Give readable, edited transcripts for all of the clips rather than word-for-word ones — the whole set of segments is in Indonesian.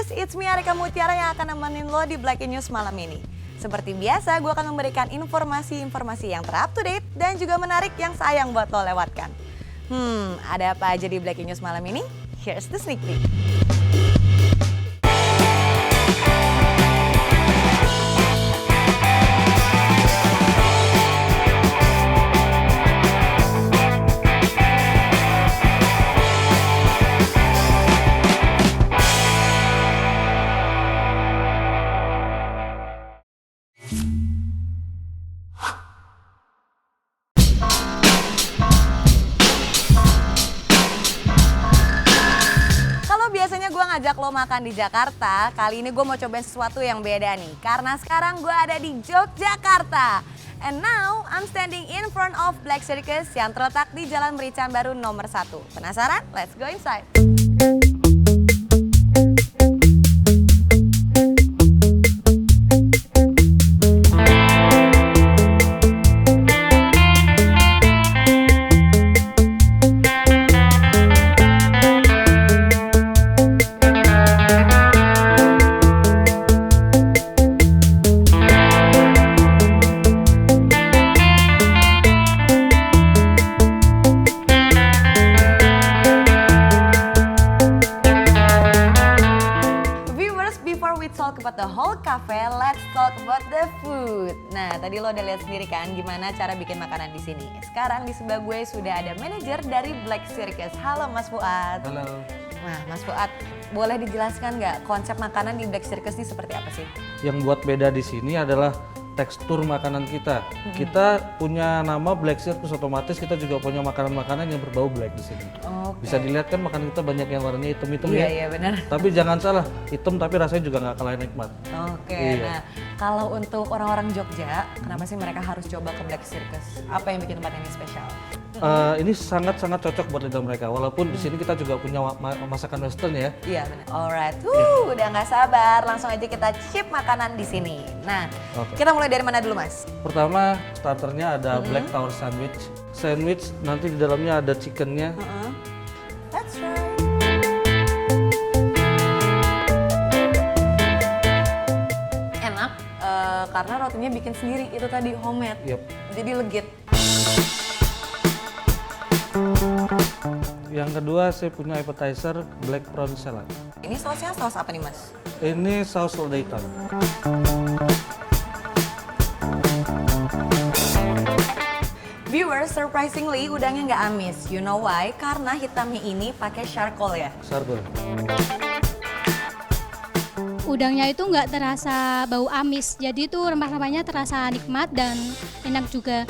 guys, it's me Arika Mutiara yang akan nemenin lo di Breaking News malam ini. Seperti biasa, gue akan memberikan informasi-informasi yang ter-up to date dan juga menarik yang sayang buat lo lewatkan. Ada apa aja di Breaking News malam ini? Here's the sneak peek. Biasanya gue ngajak lo makan di Jakarta, kali ini gue mau cobain sesuatu yang beda nih. Karena sekarang gue ada di Yogyakarta. And now I'm standing in front of Black Circus yang terletak di Jalan Merican Baru nomor 1. Penasaran? Let's go inside. Talk about the whole cafe, let's talk about the food. Nah, tadi lo udah lihat sendiri kan gimana cara bikin makanan di sini. Sekarang di sebelah gue sudah ada manajer dari Black Circus. Halo Mas Fuad. Halo. Nah, Mas Fuad, boleh dijelaskan nggak konsep makanan di Black Circus ini seperti apa sih? Yang buat beda di sini adalah tekstur makanan kita. Kita punya nama Black Circus, otomatis kita juga punya makanan-makanan yang berbau black di sini. Bisa dilihat kan makanan kita banyak yang warnanya hitam-hitam ya. Iya benar. Tapi jangan salah, hitam tapi rasanya juga nggak kalah nikmat. Nah kalau untuk orang-orang Jogja, kenapa sih mereka harus coba ke Black Circus? Apa yang bikin tempat ini spesial? Ini sangat-sangat cocok buat lidah mereka. Walaupun di sini kita juga punya masakan Western ya. Iya benar. Alright, udah nggak sabar, langsung aja kita cip makanan di sini. Nah, kita mulai dari mana dulu Mas? Pertama starternya ada Black Tower Sandwich. Sandwich nanti di dalamnya ada chickennya. That's right. Enak karena rotinya bikin sendiri, itu tadi homemade. Yep. Jadi legit. Yang kedua saya punya appetizer Black Prawn Salad. Ini sausnya saus apa nih Mas? Ini saus lada hitam. Viewers, surprisingly udangnya nggak amis. You know why? Karena hitamnya ini pakai charcoal ya. Charcoal. Udangnya itu nggak terasa bau amis, jadi itu rempah-rempahnya terasa nikmat dan enak juga.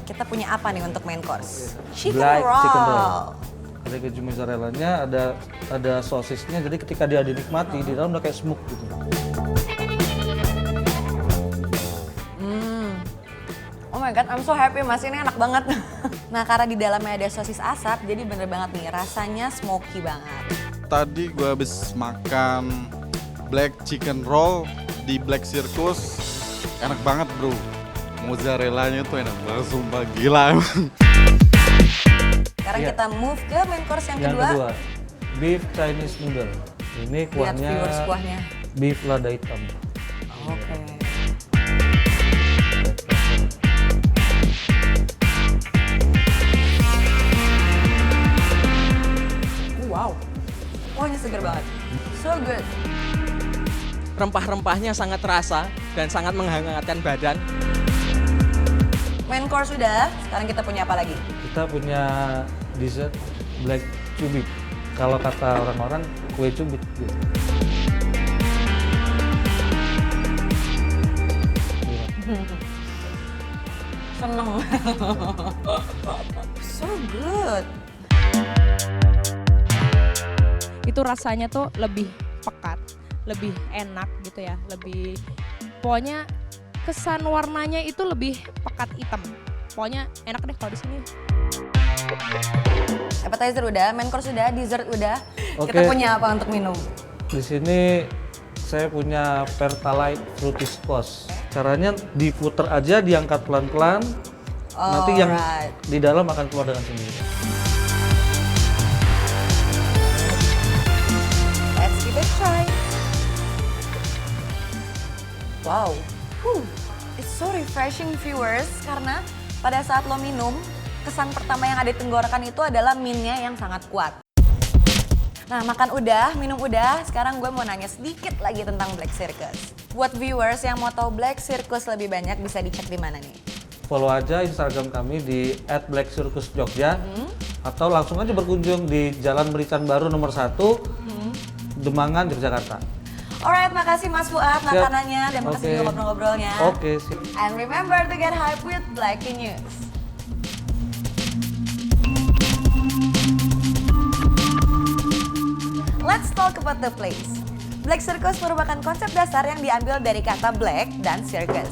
Kita punya apa nih untuk main course? Chicken Black roll. chicken roll. Ada keju mozzarella-nya, ada sosisnya. Jadi ketika dia dinikmati di dalam udah kayak smoke gitu. Oh my god, I'm so happy Mas, ini enak banget. Nah, karena di dalamnya ada sosis asap, jadi bener banget nih, rasanya smoky banget. Tadi gue habis makan black chicken roll di Black Circus, enak banget bro. Mozzarella-nya tuh enak banget, sumpah gila emang. Sekarang kita move ke main course yang kedua. Yang kedua, beef Chinese noodle. Ini kuahnya, Lihat viewers kuahnya. Beef lada hitam. Oke. Wow, kuahnya segar banget. So good. Rempah-rempahnya sangat terasa dan sangat menghangatkan badan. Main course sudah, sekarang kita punya apa lagi? Kita punya dessert black cubit. Kalau kata orang-orang kue cubit gitu. Seneng. So good. Itu rasanya tuh lebih pekat, lebih enak gitu ya, lebih pokoknya kesan warnanya itu lebih pekat hitam. Pokoknya enak deh kalau di sini. Appetizer udah, main course udah, dessert udah. Oke. Kita punya apa untuk minum? Di sini saya punya Pertalite Fruity Squash. Caranya diputer aja, diangkat pelan-pelan. Nanti yang di dalam akan keluar dengan sendiri. Let's give it a try. Wow, it's so refreshing viewers, karena pada saat lo minum, kesan pertama yang ada di tenggorokan itu adalah mintnya yang sangat kuat. Nah, makan udah, minum udah, sekarang gue mau nanya sedikit lagi tentang Black Circus. Buat viewers yang mau tahu Black Circus lebih banyak, bisa dicek di mana nih? Follow aja Instagram kami di @blackcircusjogja atau langsung aja berkunjung di Jalan Merican Baru nomor 1, Demangan, Yogyakarta. Alright, makasih Mas Fuad makanannya dan makasih juga ngobrol-ngobrolnya. Oke, sip. And remember to get hype with Blackie News. Let's talk about the place. Black Circus merupakan konsep dasar yang diambil dari kata black dan circus.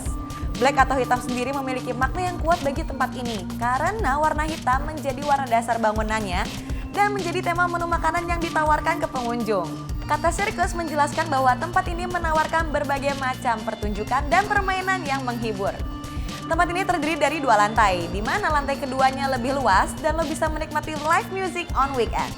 Black atau hitam sendiri memiliki makna yang kuat bagi tempat ini karena warna hitam menjadi warna dasar bangunannya dan menjadi tema menu makanan yang ditawarkan ke pengunjung. Kata circus menjelaskan bahwa tempat ini menawarkan berbagai macam pertunjukan dan permainan yang menghibur. Tempat ini terdiri dari 2 lantai, di mana lantai keduanya lebih luas dan lo bisa menikmati live music on weekend.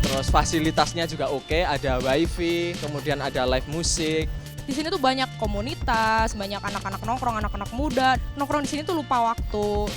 Terus fasilitasnya juga oke, ada wifi, kemudian ada live musik. Di sini tuh banyak komunitas, banyak anak-anak nongkrong, anak-anak muda. Nongkrong di sini tuh lupa waktu.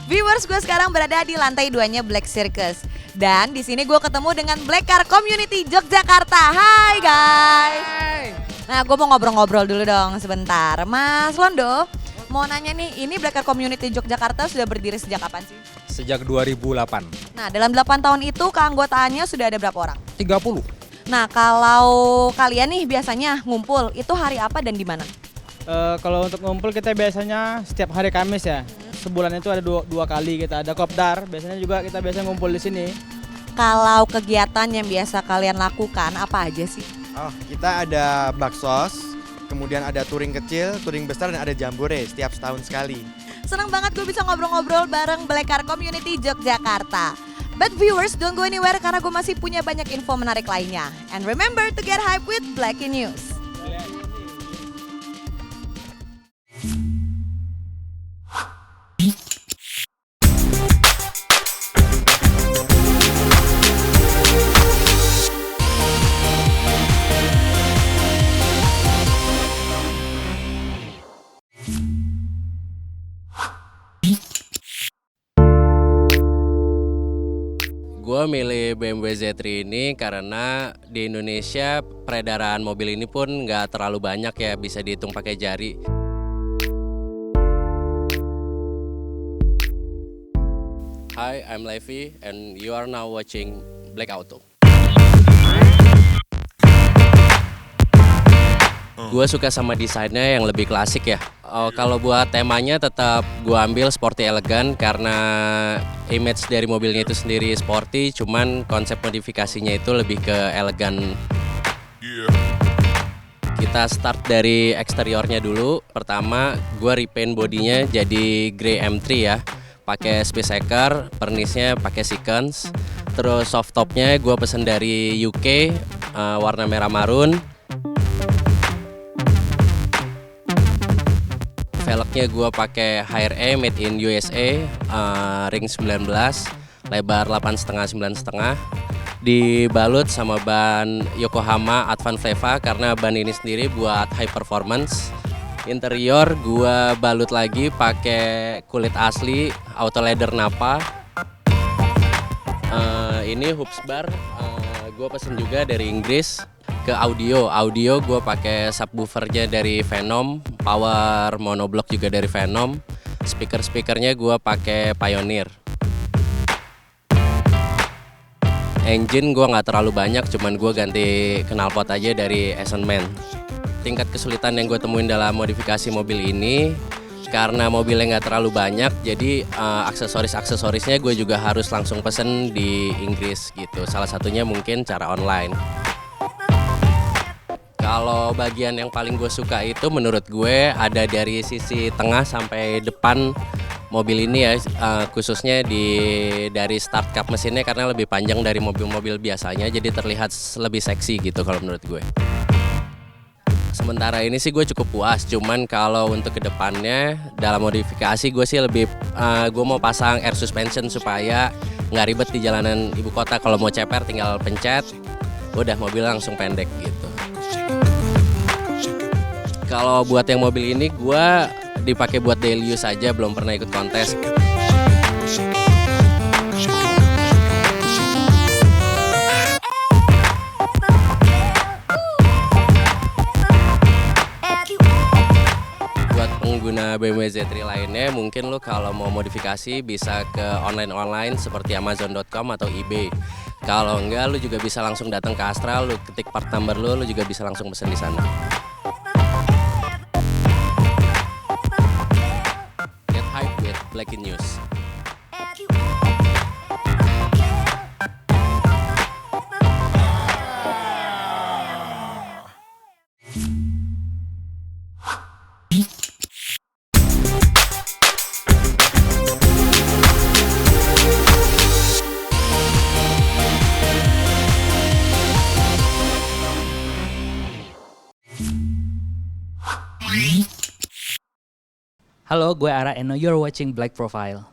Viewers, gue sekarang berada di lantai 2-nya Black Circus. Dan di sini gue ketemu dengan Black Car Community Yogyakarta. Hai guys. Nah, gue mau ngobrol-ngobrol dulu dong sebentar. Mas Londo, mau nanya nih, ini Black Car Community Yogyakarta sudah berdiri sejak kapan sih? Sejak 2008. Nah, dalam 8 tahun itu keanggotaannya sudah ada berapa orang? 30. Nah, kalau kalian nih biasanya ngumpul, itu hari apa dan di mana? Kalau untuk ngumpul kita biasanya setiap hari Kamis ya. Sebulan itu ada dua kali kita ada kopdar. Biasanya juga kita biasa ngumpul di sini. Kalau kegiatan yang biasa kalian lakukan apa aja sih? Oh, kita ada baksos, kemudian ada touring kecil, touring besar, dan ada jambore setiap setahun sekali. Senang banget gue bisa ngobrol-ngobrol bareng Black Car Community Yogyakarta. But viewers, don't go anywhere karena gue masih punya banyak info menarik lainnya. And remember to get hype with Blackie News. Gue milih BMW Z3 ini karena di Indonesia peredaran mobil ini pun nggak terlalu banyak ya, bisa dihitung pakai jari. Hi, I'm Levi and you are now watching Black Auto. Gue suka sama desainnya yang lebih klasik ya. Kalau buat temanya tetap gue ambil sporty elegan karena image dari mobilnya itu sendiri sporty, cuman konsep modifikasinya itu lebih ke elegan. Kita start dari eksteriornya dulu. Pertama gue repaint bodinya jadi grey M3 ya, pakai space shaker, pernisnya pakai sequence. Terus soft topnya gue pesen dari UK, warna merah marun. Velgnya gue pakai HRE made in USA, ring 19, lebar 8,5 9,5. Dibalut sama ban Yokohama Advan Fleva karena ban ini sendiri buat high performance. Interior gue balut lagi pakai kulit asli auto leather Napa. Ini hoops bar gue pesen juga dari Inggris. Ke audio gue pakai subwoofernya dari Venom, power monoblock juga dari Venom, speakernya gue pakai Pioneer. Engine gue nggak terlalu banyak, cuman gue ganti knalpot aja dari Eisenman. Tingkat kesulitan yang gue temuin dalam modifikasi mobil ini karena mobilnya nggak terlalu banyak, jadi aksesorisnya gue juga harus langsung pesen di Inggris gitu. Salah satunya mungkin cara online. Kalau bagian yang paling gue suka itu menurut gue ada dari sisi tengah sampai depan mobil ini ya, khususnya dari start cap mesinnya karena lebih panjang dari mobil-mobil biasanya, jadi terlihat lebih seksi gitu kalau menurut gue. Sementara ini sih gue cukup puas, cuman kalau untuk kedepannya dalam modifikasi gue sih lebih gue mau pasang air suspension supaya nggak ribet di jalanan ibu kota. Kalau mau ceper tinggal pencet, udah mobil langsung pendek gitu. Kalau buat yang mobil ini gue dipakai buat daily use aja, belum pernah ikut kontes. Buat pengguna BMW Z3 lainnya, mungkin lo kalau mau modifikasi bisa ke online seperti Amazon.com atau eBay. Kalau enggak, lo juga bisa langsung datang ke Astra, lo ketik part number lo juga bisa langsung pesen di sana. Get hype with Blackin News. Halo, gue Ara and you're watching Black Profile.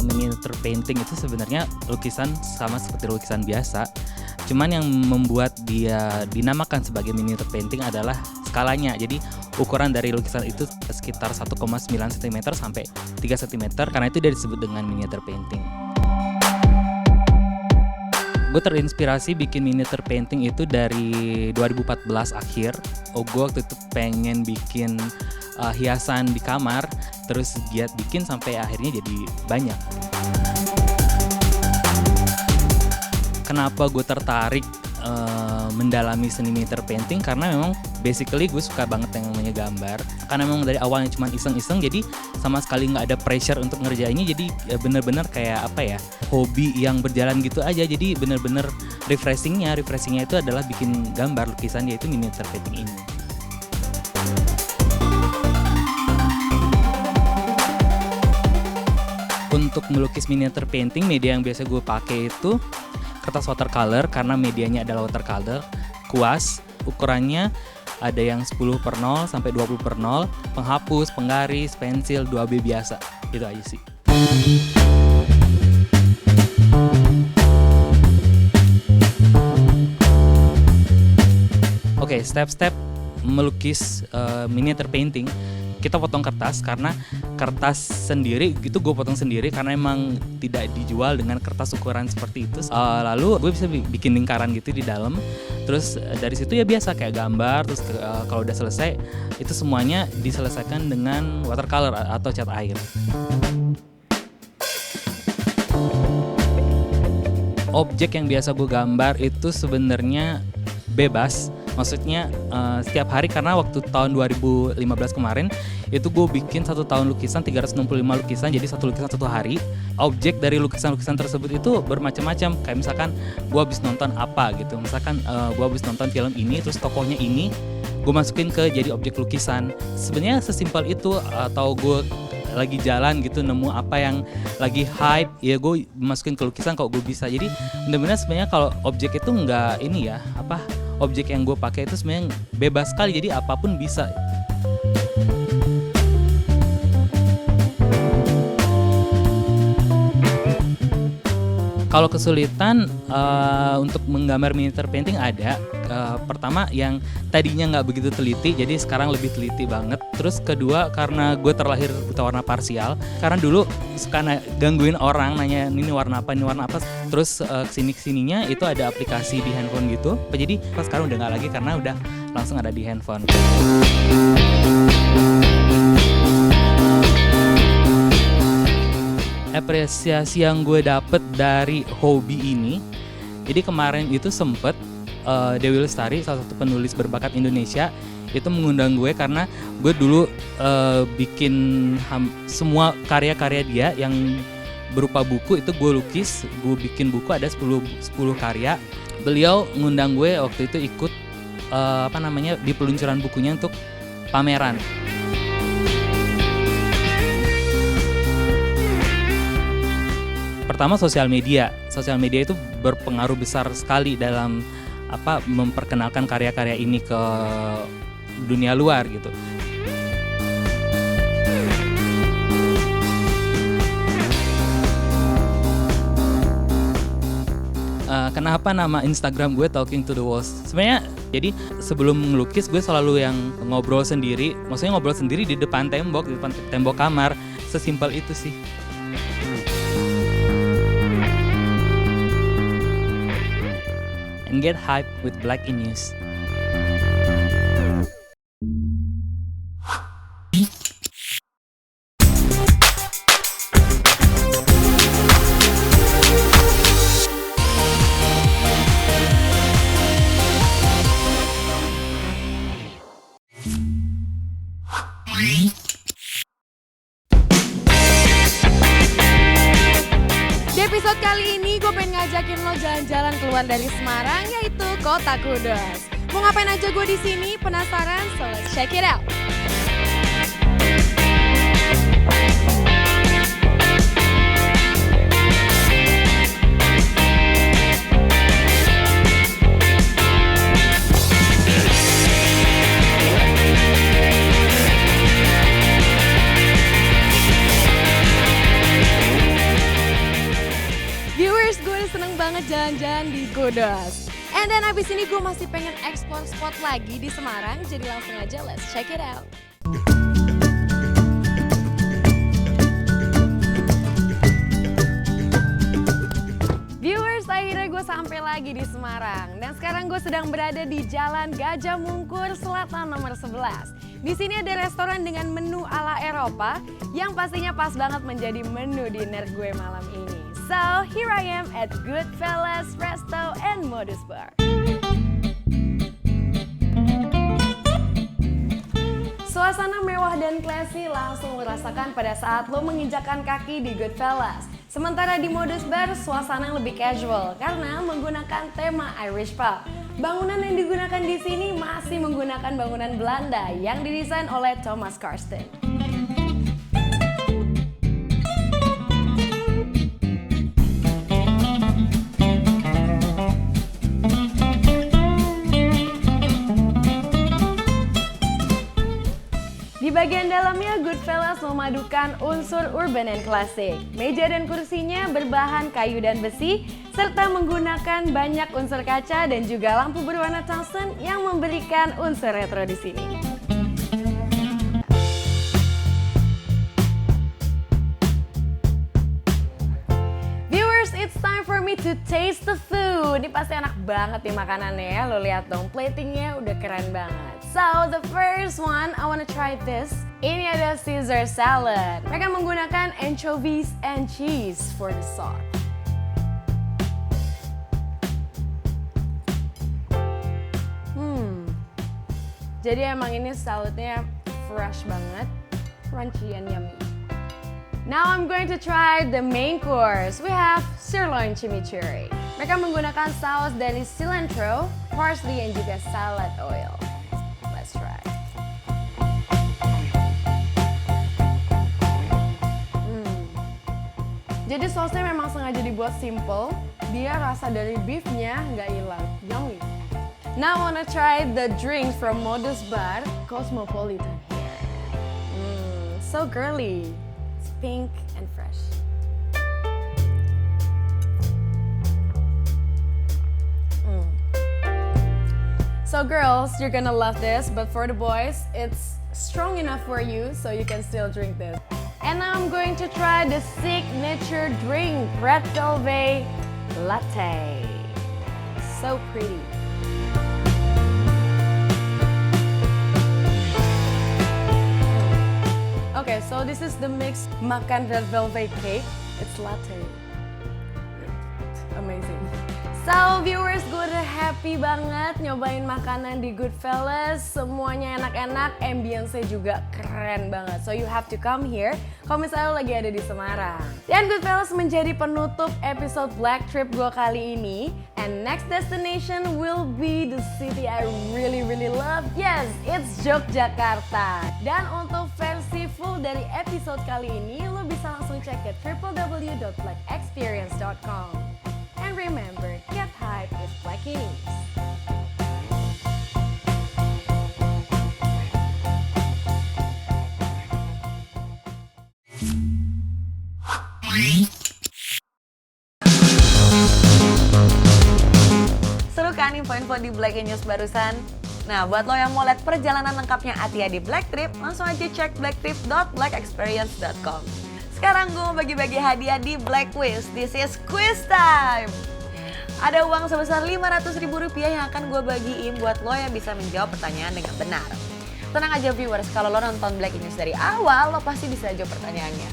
Miniature painting itu sebenarnya lukisan sama seperti lukisan biasa. Cuman yang membuat dia dinamakan sebagai miniature painting adalah skalanya. Jadi ukuran dari lukisan itu sekitar 1,9 cm sampai 3 cm, karena itu dia disebut dengan miniature painting. Gue terinspirasi bikin miniature painting itu dari 2014 akhir. Gue waktu itu pengen bikin hiasan di kamar, terus giat bikin sampai akhirnya jadi banyak. Kenapa gue tertarik mendalami seni miniature painting? Karena memang basically gue suka banget yang namanya gambar. Karena memang dari awalnya cuma iseng-iseng, jadi sama sekali nggak ada pressure untuk ngerjainnya. Jadi bener-bener kayak apa ya, hobi yang berjalan gitu aja. Jadi bener-bener refreshingnya itu adalah bikin gambar lukisan, yaitu miniature painting ini. Untuk melukis miniature painting, media yang biasa gue pakai itu kertas watercolor, karena medianya adalah watercolor, kuas, ukurannya ada yang 10/0 sampai 20/0, penghapus, penggaris, pensil, 2B biasa, itu aja sih. Oke, step-step melukis miniature painting. Kita potong kertas, karena kertas sendiri gitu gue potong sendiri karena emang tidak dijual dengan kertas ukuran seperti itu. Lalu gue bisa bikin lingkaran gitu di dalam. Terus dari situ ya biasa kayak gambar. Terus kalau udah selesai itu semuanya diselesaikan dengan watercolor atau cat air. Objek yang biasa gue gambar itu sebenarnya bebas. Maksudnya setiap hari, karena waktu tahun 2015 kemarin itu gue bikin 1 tahun lukisan, 365 lukisan, jadi 1 lukisan 1 hari. Objek dari lukisan-lukisan tersebut itu bermacam-macam. Kayak misalkan gue habis nonton apa gitu, misalkan gue habis nonton film ini, terus tokohnya ini gue masukin ke jadi objek lukisan. Sebenarnya sesimpel itu. Atau gue lagi jalan gitu nemu apa yang lagi hype, ya gue masukin ke lukisan kalau gue bisa. Jadi benar-benar sebenarnya kalau objek itu nggak ini ya, objek yang gue pakai itu sebenarnya bebas sekali, jadi apapun bisa. Kalau kesulitan untuk menggambar miniature painting ada. Pertama, yang tadinya nggak begitu teliti, jadi sekarang lebih teliti banget. Terus kedua, karena gue terlahir buta warna parsial. Karena dulu suka gangguin orang, nanya ini warna apa, ini warna apa. Terus kesininya itu ada aplikasi di handphone gitu. Jadi pas sekarang udah nggak lagi karena udah langsung ada di handphone. Apresiasi yang gue dapet dari hobi ini, jadi kemarin itu sempet Dewi Lestari, salah satu penulis berbakat Indonesia, itu mengundang gue karena gue dulu bikin semua karya-karya dia yang berupa buku itu gue lukis. Gue bikin buku ada 10 karya. Beliau ngundang gue waktu itu ikut di peluncuran bukunya untuk pameran. Pertama, sosial media itu berpengaruh besar sekali dalam memperkenalkan karya-karya ini ke dunia luar gitu. Kenapa nama Instagram gue Talking to the Walls? Sebenarnya jadi sebelum melukis gue selalu yang ngobrol sendiri, maksudnya ngobrol sendiri di depan tembok kamar, sesimpel itu sih. And get hype with Black in News. Di episode kali ini gue pengen ngajakin lo jalan-jalan keluar dari Semarang, yaitu Kota Kudus. Mau ngapain aja gue di sini? Penasaran? So let's check it out. Viewers, gue seneng banget jalan-jalan di Kudus. And then abis ini gue masih pengen explore spot lagi di Semarang, jadi langsung aja let's check it out. Viewers, akhirnya gue sampai lagi di Semarang. Dan sekarang gue sedang berada di Jalan Gajah Mungkur Selatan nomor 11. Di sini ada restoran dengan menu ala Eropa yang pastinya pas banget menjadi menu dinner gue malam ini. So, here I am at Goodfellas Resto and Modus Bar. Suasana mewah dan classy langsung lo rasakan pada saat lo menginjakan kaki di Goodfellas. Sementara di Modus Bar, suasana lebih casual karena menggunakan tema Irish Pub. Bangunan yang digunakan di sini masih menggunakan bangunan Belanda yang didesain oleh Thomas Karsten. Di bagian dalamnya, Goodfellas memadukan unsur urban and classic. Meja dan kursinya berbahan kayu dan besi, serta menggunakan banyak unsur kaca dan juga lampu berwarna tungsten yang memberikan unsur retro di sini. Viewers, it's time for me to taste the food. Ini pasti enak banget nih makanannya ya. Lo lihat dong, platingnya udah keren banget. So, the first one, I wanna try this. Ini ada Caesar salad. Mereka menggunakan anchovies and cheese for the sauce. Jadi emang ini saladnya fresh banget, crunchy and yummy. Now I'm going to try the main course. We have sirloin chimichurri. Mereka menggunakan saus dari cilantro, parsley, and juga salad oil. Let's try. Jadi sausnya memang sengaja dibuat simple. Dia rasa dari beefnya nggak hilang. Yummy. Now I wanna try the drinks from Modus Bar, Cosmopolitan here. So girly. It's pink and fresh. So girls, you're gonna love this, but for the boys, it's strong enough for you so you can still drink this. And now I'm going to try the signature drink, Red Velvet Latte. So pretty. Okay, so this is the mixed makan red velvet cake. It's latte. Amazing. So viewers, gue udah happy banget nyobain makanan di Goodfellas. Semuanya enak-enak, ambience juga keren banget. So you have to come here kalau misalnya lo lagi ada di Semarang. Dan Goodfellas menjadi penutup episode Black Trip gue kali ini. And next destination will be the city I really love. Yes, it's Yogyakarta. Dan untuk versi full dari episode kali ini, lo bisa langsung cek ke www.blackexperience.com. And remember, get hype with Black News. info-info di Black In News barusan? Nah, buat lo yang mau lihat perjalanan lengkapnya Atia di Black Trip, langsung aja cek blacktrip.blackexperience.com. Sekarang gue mau bagi-bagi hadiah di Black Quiz. This is quiz time! Ada uang sebesar Rp500.000 yang akan gue bagiin buat lo yang bisa menjawab pertanyaan dengan benar. Tenang aja viewers, kalau lo nonton Black In News dari awal, lo pasti bisa jawab pertanyaannya.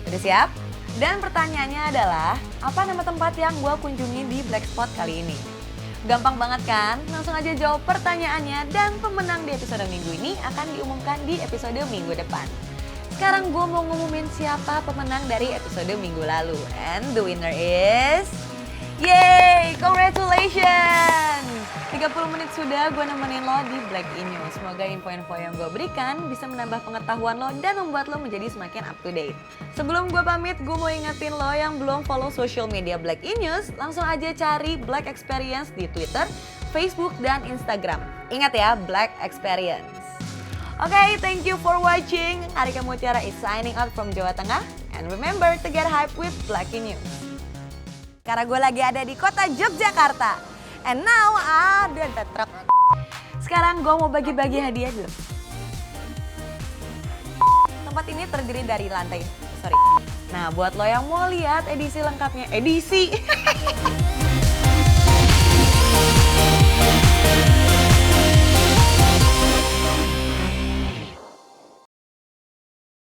Udah siap? Dan pertanyaannya adalah, apa nama tempat yang gue kunjungi di Black Spot kali ini? Gampang banget kan? Langsung aja jawab pertanyaannya dan pemenang di episode minggu ini akan diumumkan di episode minggu depan. Sekarang gue mau ngumumin siapa pemenang dari episode minggu lalu. And the winner is... Yeay, congratulations! 30 menit sudah gue nemenin lo di Black In News. Semoga info-info yang gue berikan bisa menambah pengetahuan lo dan membuat lo menjadi semakin up to date. Sebelum gue pamit, gue mau ingetin lo yang belum follow social media Black In News, langsung aja cari Black Experience di Twitter, Facebook, dan Instagram. Ingat ya, Black Experience. Oke, thank you for watching. Arika Mutiara is signing out from Jawa Tengah. And remember to get hype with Black In News. Karena gue lagi ada di kota Yogyakarta. And now ada truk. Sekarang gue mau bagi-bagi hadiah dulu. Tempat ini terdiri dari lantai. Nah, buat lo yang mau lihat edisi lengkapnya, edisi